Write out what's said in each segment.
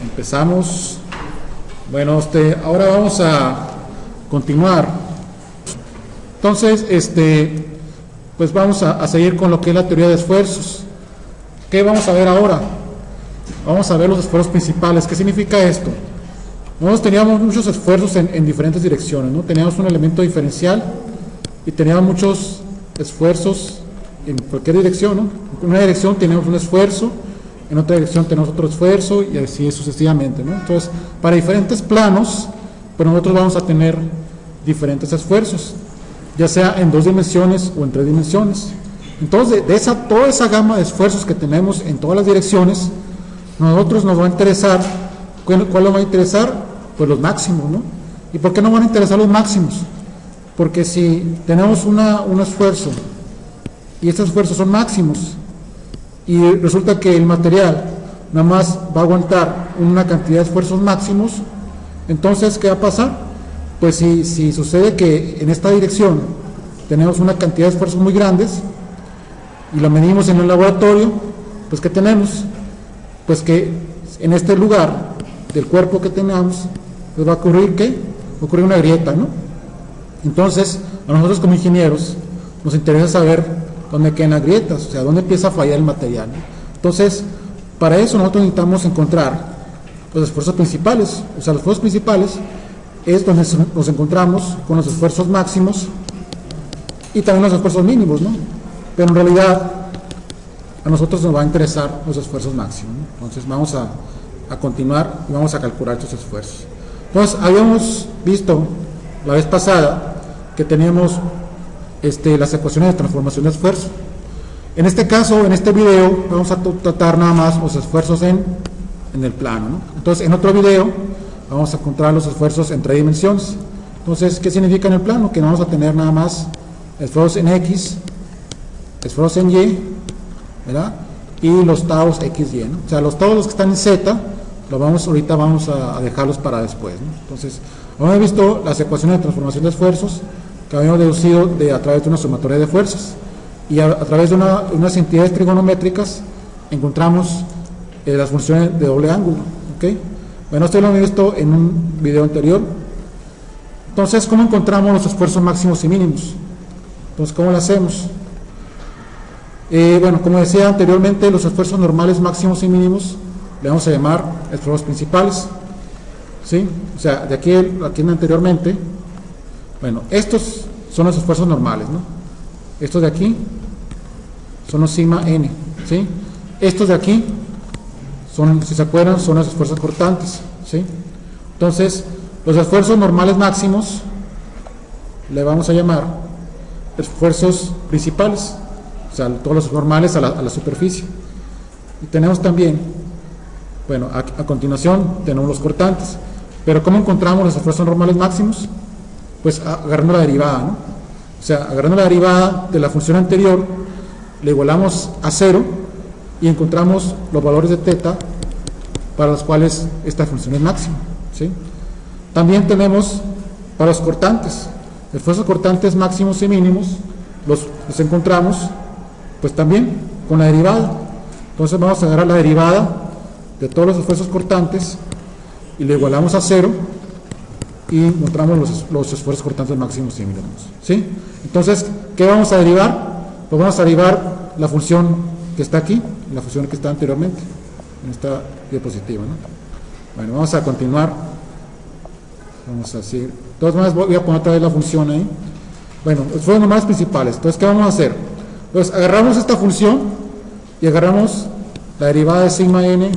Empezamos. Bueno, ahora vamos a continuar. Entonces, pues vamos a seguir con lo que es la teoría de esfuerzos. ¿Qué vamos a ver ahora? Vamos a ver los esfuerzos principales. ¿Qué significa esto? Nosotros teníamos muchos esfuerzos en diferentes direcciones, ¿no? Teníamos un elemento diferencial y teníamos muchos esfuerzos en cualquier dirección, ¿no? En una dirección tenemos un esfuerzo, en otra dirección tenemos otro esfuerzo y así sucesivamente, ¿no? Entonces, para diferentes planos, pues nosotros vamos a tener diferentes esfuerzos, ya sea en 2 dimensiones o en 3 dimensiones. Entonces, toda esa gama de esfuerzos que tenemos en todas las direcciones, nosotros nos va a interesar. ¿Cuál nos va a interesar? Pues los máximos, ¿no? ¿Y por qué nos van a interesar los máximos? Porque si tenemos un esfuerzo y estos esfuerzos son máximos y resulta que el material nada más va a aguantar una cantidad de esfuerzos máximos, entonces ¿qué va a pasar? Pues si sucede que en esta dirección tenemos una cantidad de esfuerzos muy grandes y lo medimos en el laboratorio, pues ¿qué tenemos? Pues que en este lugar del cuerpo que tenemos, pues va a ocurrir ¿qué? Va a ocurrir una grieta, ¿no? Entonces, a nosotros como ingenieros nos interesa saber dónde quedan las grietas, o sea, dónde empieza a fallar el material, ¿no? Entonces, para eso nosotros necesitamos encontrar los esfuerzos principales. O sea, los esfuerzos principales es donde nos encontramos con los esfuerzos máximos y también los esfuerzos mínimos, ¿no? Pero en realidad a nosotros nos va a interesar los esfuerzos máximos, ¿no? Entonces vamos a continuar y vamos a calcular estos esfuerzos. Entonces, habíamos visto la vez pasada que teníamos las ecuaciones de transformación de esfuerzo. En este caso, en este video, vamos a tratar nada más los esfuerzos en el plano, ¿no? Entonces, en otro video vamos a encontrar los esfuerzos en 3 dimensiones. Entonces, ¿qué significa en el plano? Que vamos a tener nada más esfuerzos en X, esfuerzos en Y, ¿verdad? Y los taos XY, ¿no? O sea, todos los que están en Z, ahorita vamos a dejarlos para después, ¿no? Entonces, hemos visto las ecuaciones de transformación de esfuerzos que habíamos deducido a través de una sumatoria de fuerzas y a través de unas entidades trigonométricas encontramos las funciones de doble ángulo, ¿ok? Bueno, esto lo hemos visto en un video anterior. Entonces, ¿cómo encontramos los esfuerzos máximos y mínimos? Entonces, ¿cómo lo hacemos? Bueno, como decía anteriormente, los esfuerzos normales máximos y mínimos le vamos a llamar esfuerzos principales, ¿sí? O sea, de aquí anteriormente, bueno, estos son los esfuerzos normales, ¿no? Estos de aquí son los sigma n, ¿sí? Estos de aquí son, si se acuerdan, son los esfuerzos cortantes, ¿sí? Entonces, los esfuerzos normales máximos le vamos a llamar esfuerzos principales, o sea, todos los normales a la superficie. Y tenemos también, bueno, a continuación tenemos los cortantes. Pero ¿cómo encontramos los esfuerzos normales máximos? Pues agarrando la derivada, ¿no? O sea, agarrando la derivada de la función anterior, le igualamos a 0 y encontramos los valores de teta para los cuales esta función es máxima, ¿sí? También tenemos para los cortantes, esfuerzos cortantes máximos y mínimos, los encontramos pues también con la derivada. Entonces vamos a agarrar la derivada de todos los esfuerzos cortantes y le igualamos a 0 y encontramos los esfuerzos cortantes máximos y mínimos, ¿sí? Entonces, ¿qué vamos a derivar? Pues vamos a derivar la función que está aquí, la función que está anteriormente en esta diapositiva, ¿no? Bueno, vamos a continuar. Vamos a seguir. De todas maneras, voy a poner otra vez la función ahí. Bueno, esfuerzos normales principales. Entonces, ¿qué vamos a hacer? Entonces, agarramos esta función y agarramos la derivada de sigma n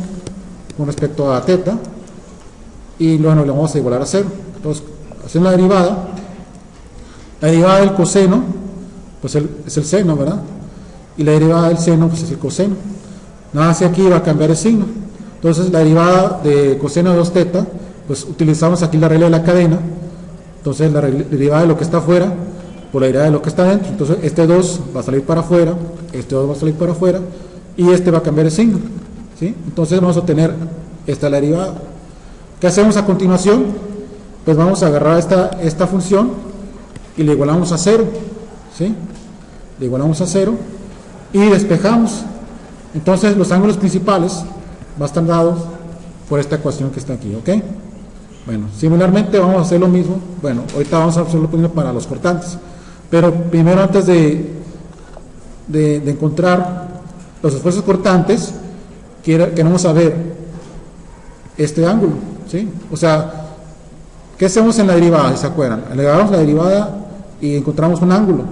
con respecto a teta y bueno, le vamos a igualar a 0. Entonces, haciendo la derivada del coseno, pues es el seno, ¿verdad? Y la derivada del seno, pues es el coseno. Nada más aquí va a cambiar el signo. Entonces, la derivada de coseno de 2 teta, pues utilizamos aquí la regla de la cadena. Entonces, la derivada de lo que está afuera por la derivada de lo que está dentro. Entonces, este 2 va a salir para afuera, este 2 va a salir para afuera y este va a cambiar el signo, ¿sí? Entonces, vamos a tener esta la derivada. ¿Qué hacemos a continuación? Pues vamos a agarrar esta función y le igualamos a 0, ¿sí? Le igualamos a 0 y despejamos. Entonces los ángulos principales van a estar dados por esta ecuación que está aquí, ¿ok? Bueno, similarmente vamos a hacer lo mismo. Bueno, ahorita vamos a hacer lo mismo para los cortantes, pero primero, antes de encontrar los esfuerzos cortantes, queremos saber este ángulo, ¿sí? O sea, ¿qué hacemos en la derivada? Si se acuerdan, agarramos la derivada y encontramos un ángulo.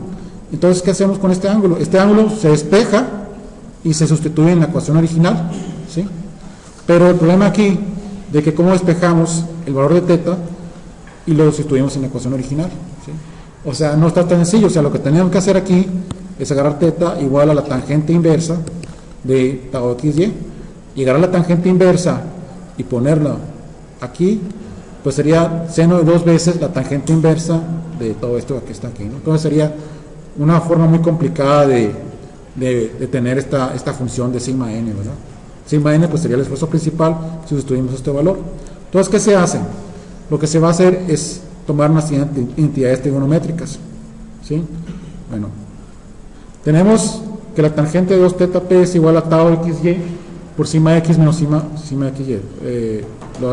Entonces, ¿qué hacemos con este ángulo? Este ángulo se despeja y se sustituye en la ecuación original, ¿sí? Pero el problema aquí, de que cómo despejamos el valor de teta y lo sustituimos en la ecuación original, ¿sí? O sea, no está tan sencillo. O sea, lo que tenemos que hacer aquí es agarrar teta igual a la tangente inversa de tau xy, y agarrar la tangente inversa y ponerla aquí, pues sería seno de 2 veces la tangente inversa de todo esto que está aquí, ¿no? Entonces sería una forma muy complicada de tener esta función de sigma n, ¿verdad? Sigma n pues sería el esfuerzo principal si sustituimos este valor. Entonces, ¿qué se hace? Lo que se va a hacer es tomar unas entidades trigonométricas, ¿sí? Bueno, tenemos que la tangente de 2 teta p es igual a tau xy por sigma x menos sigma xy,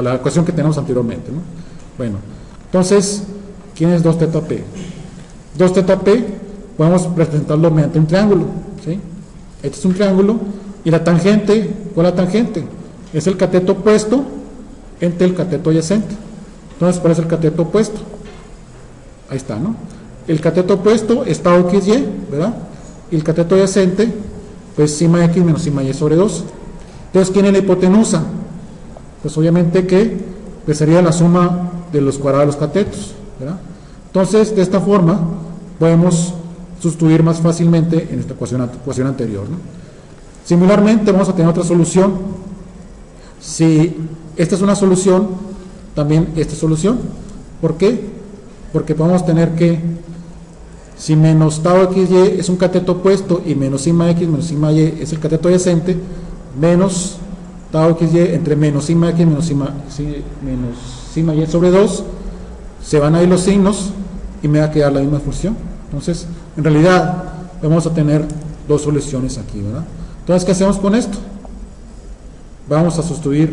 la ecuación que tenemos anteriormente, ¿no? Bueno, entonces, ¿quién es 2 teta p? 2 teta p podemos representarlo mediante un triángulo, ¿sí? Este es un triángulo, y la tangente, ¿cuál es la tangente? Es el cateto opuesto entre el cateto adyacente. Entonces, ¿cuál es el cateto opuesto? Ahí está, ¿no? El cateto opuesto es tau xy, ¿verdad? Y el cateto adyacente, pues sigma x menos sigma y sobre 2. Entonces, ¿quién es la hipotenusa? Pues obviamente que pues sería la suma de los cuadrados de los catetos, ¿verdad? Entonces, de esta forma, podemos sustituir más fácilmente en esta ecuación anterior, ¿no? Similarmente, vamos a tener otra solución. Si esta es una solución, también esta es solución. ¿Por qué? Porque podemos tener que, si menos tau xy es un cateto opuesto y menos sigma x menos sigma y es el cateto adyacente, menos tau xy entre menos sigma x menos sigma y sobre 2, se van a ir los signos y me va a quedar la misma función. Entonces, en realidad, vamos a tener dos soluciones aquí, ¿verdad? Entonces, ¿qué hacemos con esto? Vamos a sustituir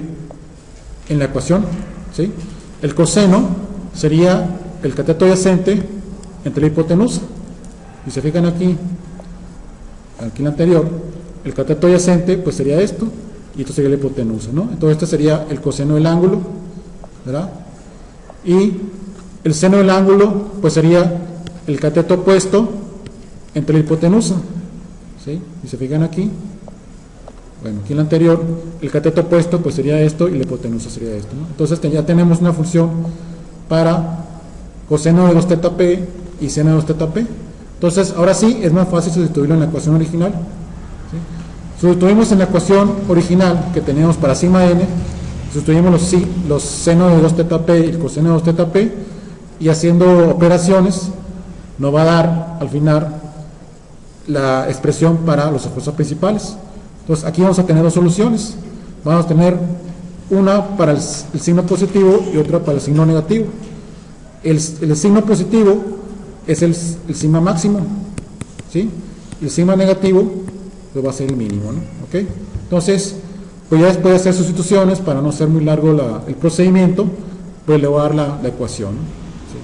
en la ecuación, ¿sí? El coseno sería el cateto adyacente entre la hipotenusa. Si se fijan aquí en la anterior, el cateto adyacente pues sería esto, y esto sería la hipotenusa, ¿no? Entonces este sería el coseno del ángulo, ¿verdad? Y el seno del ángulo pues sería el cateto opuesto entre la hipotenusa, ¿sí? Si se fijan aquí, bueno, aquí en la anterior, el cateto opuesto pues sería esto y la hipotenusa sería esto, ¿no? Entonces ya tenemos una función para coseno de 2 teta p y seno de 2 teta p. Entonces, ahora sí, es más fácil sustituirlo en la ecuación original, ¿sí? Sustituimos en la ecuación original que teníamos para sigma n, sustituimos los senos de 2 teta p y el coseno de 2 teta p, y haciendo operaciones nos va a dar al final la expresión para los esfuerzos principales. Entonces, aquí vamos a tener dos soluciones. Vamos a tener una para el signo positivo y otra para el signo negativo. El signo positivo es el sigma máximo, ¿sí? El sigma negativo pues va a ser el mínimo, ¿no? ¿Ok? Entonces, pues ya después de hacer sustituciones, para no ser muy largo el procedimiento, pues le voy a dar la ecuación, ¿no? ¿Sí?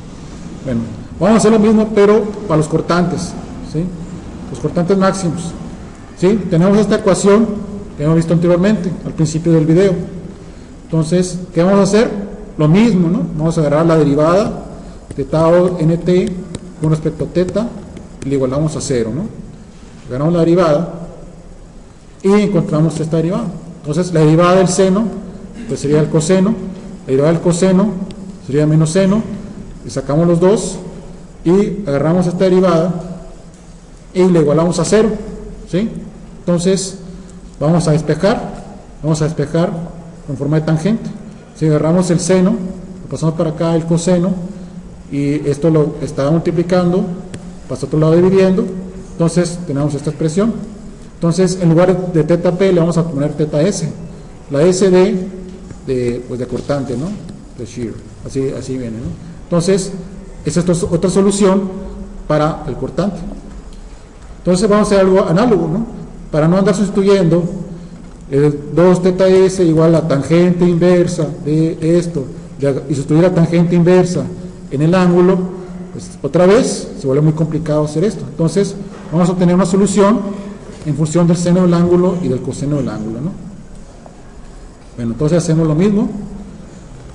Bueno, vamos a hacer lo mismo, pero para los cortantes, ¿sí? Los cortantes máximos, ¿sí? Tenemos esta ecuación que hemos visto anteriormente, al principio del video. Entonces, ¿qué vamos a hacer? Lo mismo, ¿no? Vamos a agarrar la derivada de tau nt con respecto a teta y le igualamos a 0, ¿no? Ganamos la derivada y encontramos esta derivada. Entonces, la derivada del seno pues sería el coseno, la derivada del coseno sería menos seno, y sacamos los dos y agarramos esta derivada y le igualamos a 0, ¿sí? Entonces, vamos a despejar con forma de tangente. Si agarramos el seno, lo pasamos para acá, el coseno, y esto lo está multiplicando, pasa a otro lado dividiendo, entonces tenemos esta expresión. Entonces, en lugar de teta p le vamos a poner teta s, la s de cortante, ¿no? De shear, así viene, ¿no? Entonces, esa es otra solución para el cortante. Entonces vamos a hacer algo análogo, ¿no? Para no andar sustituyendo 2 teta s igual a tangente inversa de esto, y si estuviera tangente inversa en el ángulo, pues otra vez se vuelve muy complicado hacer esto. Entonces vamos a obtener una solución en función del seno del ángulo y del coseno del ángulo, ¿no? Bueno, entonces hacemos lo mismo.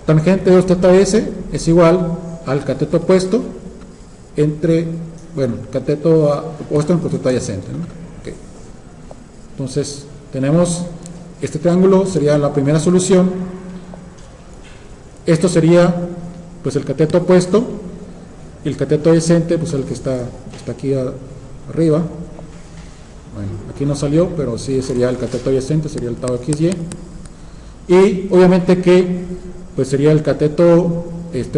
Tangente de 2 teta s es igual al cateto opuesto entre, bueno, cateto opuesto en cateto adyacente, ¿no? Okay. Entonces tenemos este triángulo, sería la primera solución. Esto sería pues el cateto opuesto, y el cateto adyacente pues el que está aquí arriba. Bueno, aquí no salió, pero sí sería el cateto adyacente, sería el tau XY. Y obviamente que pues sería el cateto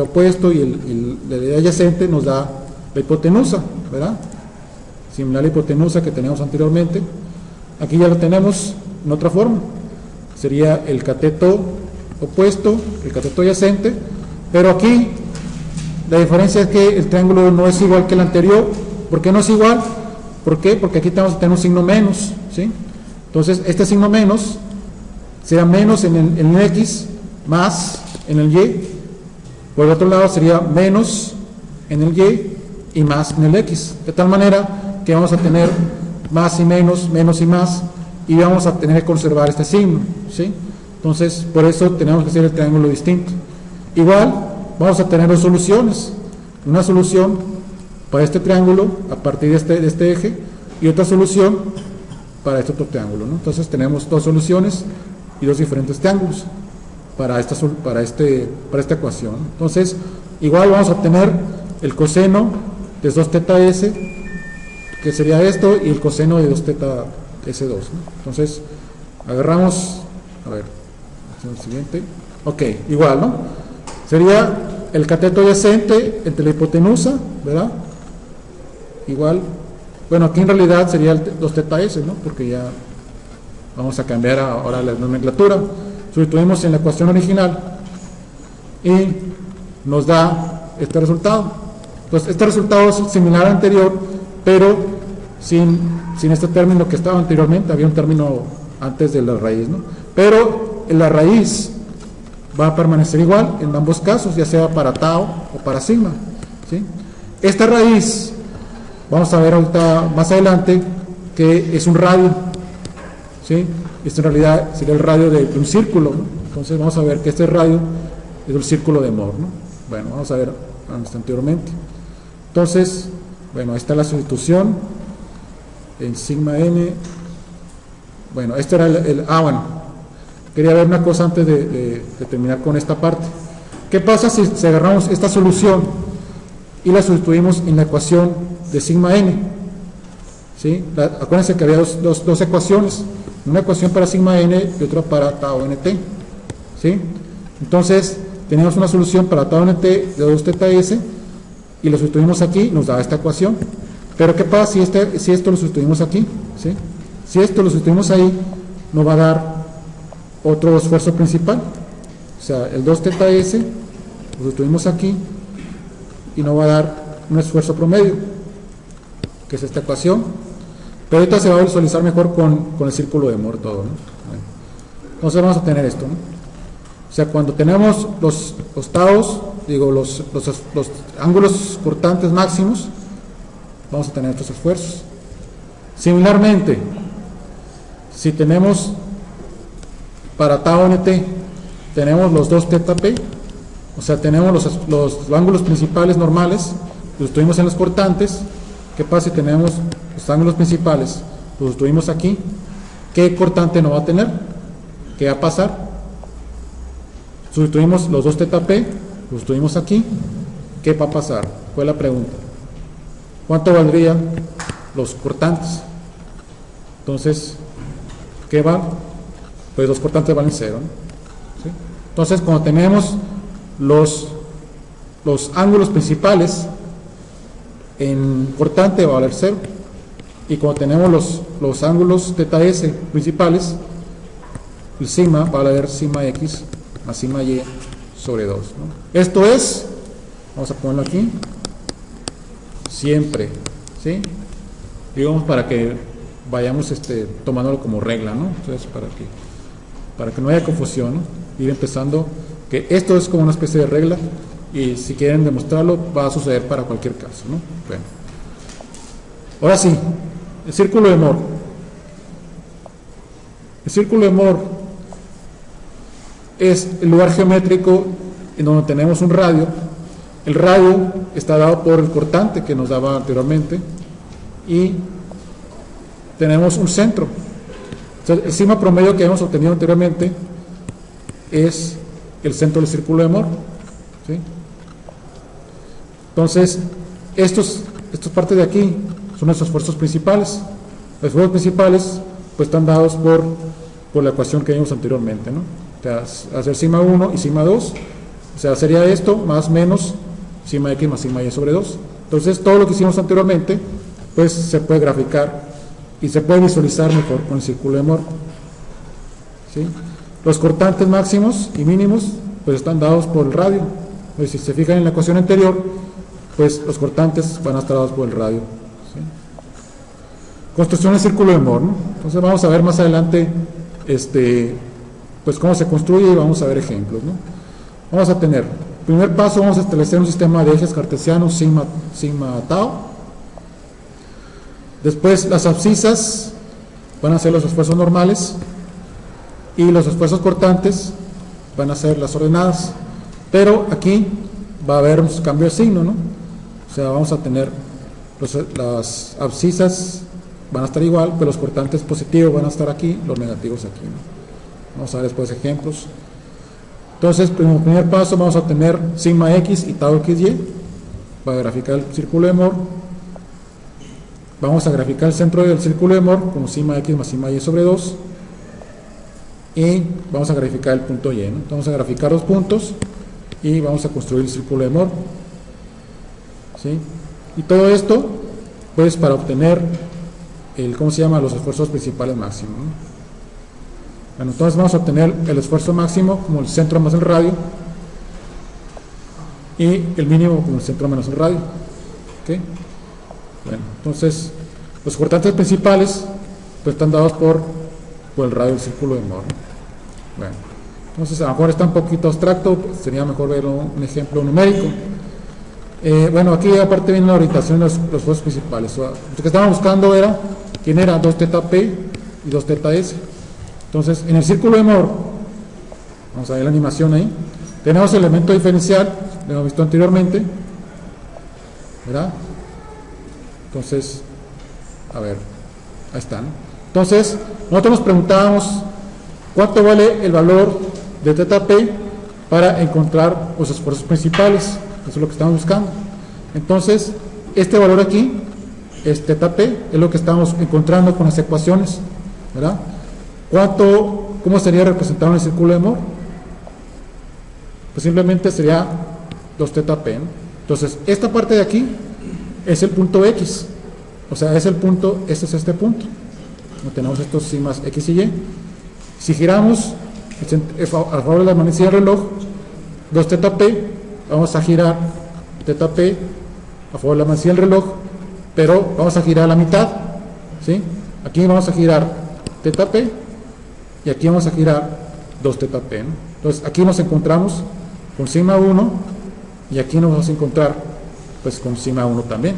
opuesto, y el adyacente nos da la hipotenusa, ¿verdad? Similar a la hipotenusa que teníamos anteriormente. Aquí ya lo tenemos en otra forma. Sería el cateto opuesto, el cateto adyacente, pero aquí la diferencia es que el triángulo no es igual que el anterior. ¿Por qué no es igual? ¿Por qué? Porque aquí tenemos que tener un signo menos, ¿sí? Entonces este signo menos será menos en el X más en el Y. Por el otro lado sería menos en el Y y más en el X, de tal manera que vamos a tener más y menos, menos y más, y vamos a tener que conservar este signo, ¿sí? Entonces por eso tenemos que hacer el triángulo distinto. Igual vamos a tener 2 soluciones, una solución para este triángulo a partir de este eje, y otra solución para este otro triángulo, ¿no? Entonces tenemos 2 soluciones y 2 diferentes triángulos para esta ecuación. Entonces igual vamos a obtener el coseno de 2 teta s, que sería esto, y el coseno de 2 teta s2, ¿no? Entonces agarramos, a ver, hacemos el siguiente, ok, igual, ¿no? Sería el cateto adyacente entre la hipotenusa, ¿verdad? Igual, bueno, aquí en realidad sería el 2 teta s, ¿no? Porque ya vamos a cambiar ahora la nomenclatura. Sustituimos en la ecuación original y nos da este resultado. Entonces este resultado es similar al anterior, pero sin este término que estaba anteriormente. Había un término antes de la raíz, ¿no? Pero en la raíz va a permanecer igual en ambos casos, ya sea para tau o para sigma, ¿sí? Esta raíz, vamos a ver ahorita más adelante, que es un radio, ¿sí? Esto en realidad sería el radio de un círculo, ¿no? Entonces vamos a ver que este radio es el círculo de Mohr, ¿no? Bueno, vamos a ver anteriormente. Entonces, bueno, ahí está la sustitución en sigma n. Bueno, este era bueno, quería ver una cosa antes de terminar con esta parte. ¿Qué pasa si agarramos esta solución y la sustituimos en la ecuación de sigma n? ¿Sí? Acuérdense que había dos ecuaciones, una ecuación para sigma n y otra para tau nt, ¿sí? Entonces tenemos una solución para tau nt de 2 teta s y lo sustituimos aquí, nos da esta ecuación. Pero ¿qué pasa si esto lo sustituimos aquí? ¿Sí? Si esto lo sustituimos ahí, nos va a dar otro esfuerzo principal, o sea, el 2 teta s lo sustituimos aquí y nos va a dar un esfuerzo promedio, que es esta ecuación. Pero ahorita se va a visualizar mejor con el círculo de Mohr todo, ¿no? Bueno, entonces vamos a tener esto, ¿no? O sea, cuando tenemos los taus, digo, los ángulos cortantes máximos, vamos a tener estos esfuerzos. Similarmente, si tenemos para tau nt, tenemos los 2 teta p, o sea, tenemos los ángulos principales normales, los tuvimos en los cortantes. ¿Qué pasa si tenemos los ángulos principales? Los tuvimos aquí. ¿Qué cortante no va a tener? ¿Qué va a pasar? Sustituimos los 2 teta p, los tuvimos aquí. ¿Qué va a pasar? Fue la pregunta. ¿Cuánto valdrían los cortantes? Entonces, ¿qué va? Pues los cortantes valen 0, ¿no? ¿Sí? Entonces, cuando tenemos los ángulos principales en cortante, va a valer 0. Y cuando tenemos los ángulos teta s principales, el sigma va a valer sigma x más sigma y sobre 2, ¿no? Esto es, vamos a ponerlo aquí, siempre, ¿sí? Digamos para que vayamos tomándolo como regla, ¿no? Entonces, para que no haya confusión, ¿no? Ir empezando que esto es como una especie de regla, y si quieren demostrarlo va a suceder para cualquier caso, ¿no? Bueno, ahora sí, el círculo de Moore. El círculo de Moore es el lugar geométrico en donde tenemos un radio. El radio está dado por el cortante que nos daba anteriormente, y tenemos un centro. Entonces, el sigma promedio que hemos obtenido anteriormente es el centro del círculo de Moore, ¿sí? Entonces, estas partes de aquí son nuestros esfuerzos principales. Los esfuerzos principales pues están dados por la ecuación que vimos anteriormente, ¿no? O sea, hacer sigma 1 y sigma 2, o sea, sería esto más menos sigma x más sigma y sobre 2. Entonces, todo lo que hicimos anteriormente pues se puede graficar y se puede visualizar mejor con el círculo de Moore, ¿sí? Los cortantes máximos y mínimos pues están dados por el radio. Pues, si se fijan en la ecuación anterior, pues los cortantes van a estar dados por el radio, ¿sí? Construcción del círculo de Moore, ¿no? Entonces vamos a ver más adelante pues cómo se construye, y vamos a ver ejemplos, ¿no? Vamos a tener, primer paso, vamos a establecer un sistema de ejes cartesianos sigma tau. Después las abscisas van a ser los esfuerzos normales, y los esfuerzos cortantes van a ser las ordenadas, pero aquí va a haber un cambio de signo, ¿no? O sea, vamos a tener las abscisas van a estar igual, pero los cortantes positivos van a estar aquí, los negativos aquí, ¿no? Vamos a ver después ejemplos. Entonces, como primer paso, vamos a tener sigma x y tau xy para graficar el círculo de Moore. Vamos a graficar el centro del círculo de Moore como sigma x más sigma y sobre 2, y vamos a graficar el punto y, ¿no? Entonces, vamos a graficar los puntos y vamos a construir el círculo de Moore, ¿sí? Y todo esto pues para obtener los esfuerzos principales máximos, ¿no? Bueno, entonces vamos a obtener el esfuerzo máximo como el centro más el radio, y el mínimo como el centro menos el radio, ¿ok? Bueno, entonces los cortantes principales pues están dados por el radio del círculo de Moore, ¿no? Bueno, entonces a lo mejor está un poquito abstracto, pues sería mejor ver un ejemplo numérico. Bueno, aquí aparte viene la orientación de los esfuerzos principales. Lo que estábamos buscando era quién era 2 θ p y 2 θ s. Entonces, en el círculo de Moore, vamos a ver la animación ahí, tenemos el elemento diferencial, lo hemos visto anteriormente, ¿verdad? Entonces, a ver, ahí está, ¿no? Entonces, nosotros nos preguntábamos cuánto vale el valor de θ p para encontrar los esfuerzos principales. Eso es lo que estamos buscando. Entonces, este valor aquí, θ p, es lo que estamos encontrando con las ecuaciones, ¿verdad? ¿Cómo sería representado en el círculo de Moore? Pues simplemente sería 2 θ p, ¿no? Entonces, esta parte de aquí es el punto X, o sea, es el punto, este es este punto. Tenemos estos sigmas X y Y. Si giramos a favor de la manecilla del reloj, 2 θ p, vamos a girar θ p a favor de la manecilla del reloj, pero vamos a girar a la mitad, ¿sí? Aquí vamos a girar θ p y aquí vamos a girar 2 θ p, ¿no? Entonces aquí nos encontramos con sigma 1 y aquí nos vamos a encontrar pues con sigma 1 también,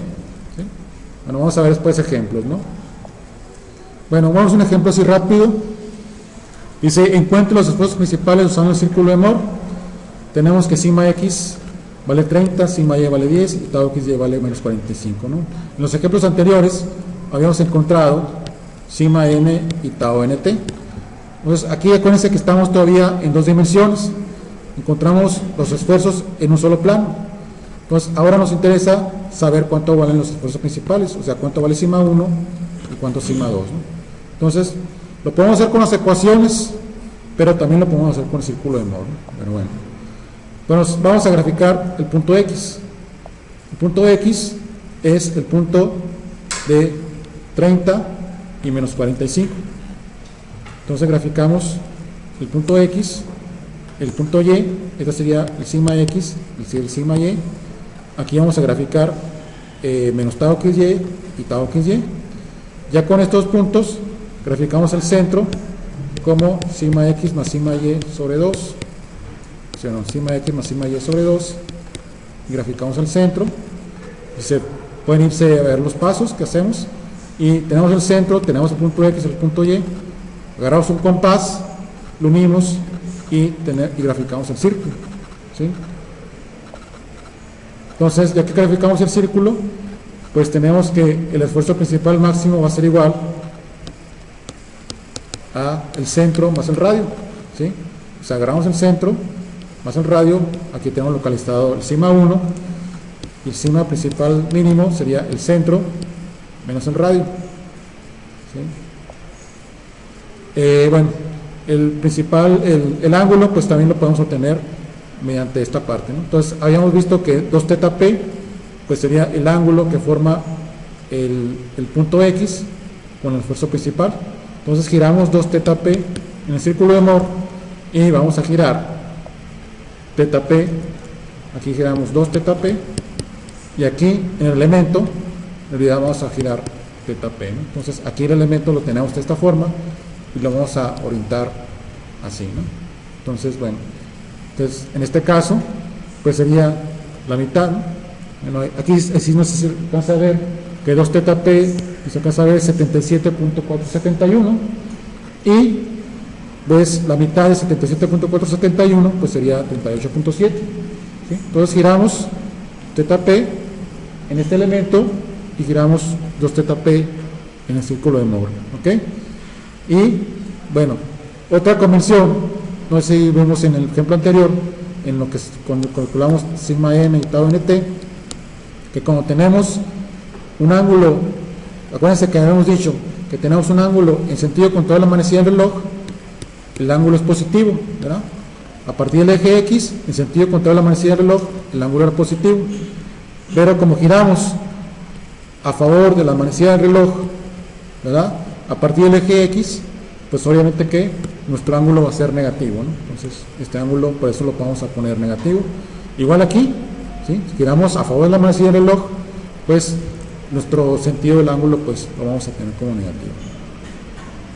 ¿sí? Bueno, vamos a ver después ejemplos, ¿no? Bueno, vamos a un ejemplo así rápido. Dice, encuentre los esfuerzos principales usando el círculo de Moore. Tenemos que sigma x vale 30, sigma y vale 10 y tau xy vale menos 45, ¿no? En los ejemplos anteriores habíamos encontrado sigma n y tau nt. Entonces aquí acuérdense que estamos todavía en 2 dimensiones, encontramos los esfuerzos en un solo plano. Entonces ahora nos interesa saber cuánto valen los esfuerzos principales, o sea, cuánto vale sigma 1 y cuánto sigma 2, ¿no? Entonces lo podemos hacer con las ecuaciones, pero también lo podemos hacer con el círculo de Moore, ¿no? Pero bueno. Bueno, vamos a graficar el punto X. El punto X es el punto de 30 y menos 45. Entonces graficamos el punto X, el punto Y, este sería el sigma X, el sigma Y. Aquí vamos a graficar menos tau xy y tau xy. Ya con estos puntos graficamos el centro como sigma x más sigma y sobre 2, sigma x más sigma y sobre 2, y graficamos el centro, y se pueden irse a ver los pasos que hacemos, y tenemos el centro, tenemos el punto x, el punto y, agarramos un compás, lo unimos y graficamos el círculo, ¿sí? Entonces, ya que graficamos el círculo, pues tenemos que el esfuerzo principal máximo va a ser igual a el centro más el radio, ¿sí? O sea, agarramos el centro más el radio, aquí tenemos localizado el sigma 1, y el sigma principal mínimo sería el centro menos el radio, ¿sí? Bueno, el principal, el ángulo, pues también lo podemos obtener mediante esta parte, ¿no? Entonces, habíamos visto que 2θp, pues sería el ángulo que forma el punto X con el esfuerzo principal. Entonces, giramos 2θp en el círculo de Moore y vamos a girar θp, aquí giramos 2θp, y aquí en el elemento, en realidad vamos a girar θp, ¿no? Entonces, aquí el elemento lo tenemos de esta forma y lo vamos a orientar así, ¿no? Entonces, bueno, en este caso, pues sería la mitad, ¿no? Bueno, aquí así no sé si alcanza a ver que 2θp se alcanza a ver 77.471, y pues la mitad de 77.471 pues sería 38.7, ¿sí? Entonces giramos θp en este elemento y giramos 2θp en el círculo de Moore, ¿ok? Y bueno, otra convención, no sé si vemos en el ejemplo anterior, en lo que cuando calculamos sigma n y tau nt, que cuando tenemos un ángulo, acuérdense que habíamos dicho que tenemos un ángulo en sentido contrario a la manecilla del reloj, el ángulo es positivo, ¿verdad? A partir del eje X, en sentido contrario a la manecilla del reloj, el ángulo era positivo, pero como giramos a favor de la manecilla del reloj, ¿verdad? A partir del eje X, pues obviamente que nuestro ángulo va a ser negativo, ¿no? Entonces, este ángulo, por eso lo vamos a poner negativo. Igual aquí, ¿sí? Si giramos a favor de la manecilla del reloj, pues nuestro sentido del ángulo, pues lo vamos a tener como negativo.